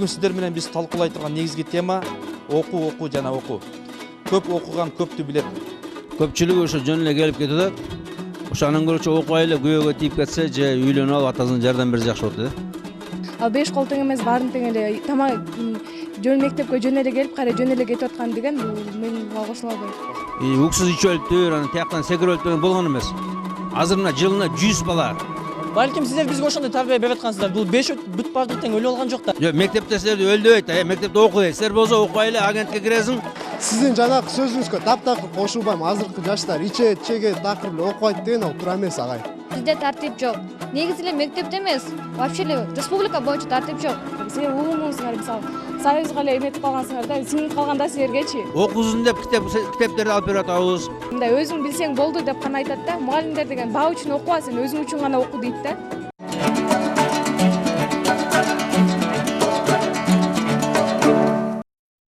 Бүгүн сиздер менен биз талкуулай турган негизги тема окуу жана окуу. Көп окуган көптү билет. Көпчүлүгү ошо жөн эле келип кетип атат. Ошонун көрүчө окубай эле күйөөгө тийип кетсе же үйлөнүп алып атасына жардам берсе жакшы болот да. Ал 5 кол тең эмес, баарын тең эле тамак жөн мектепке жөн эле келип, кайра жөн эле кетип аткан деген мен буга кошула албайм. Уксуз ичип өлүптүр, анан тияктан секирип өлүптүр болгон эмес. Азыр мына жылына 100 бала. Балким сиздер бизге ошондой тарбия берип аткансыздар. Бул 5 бүт баардык тең өлүп алган жок да. Жок, мектепте силерди өлдөбөйт, мектепте окуйт. Силер болсо окубай эле агентке киресиң. Сиздин жанагы сөзүңүзгө таптакыр кошулбайм. Азыркы жаштар ичет, чегет, такыр эле окубайт деген ал туура эмес агай. Бизде тартип жок. Негизи эле мектепте эмес, вообще эле республика боюнча тартип жок. Силер улумуңуздар, мисалы, союзга эле эметип калгансыңар да, сиңип калганда силергечи. Окузун деп китептерди алып берип атабыз. Мындай өзүң билсең болду деп гана айтат да. Мугалимдер деген баа үчүн окуба, сен өзүң үчүн гана оку дейт да.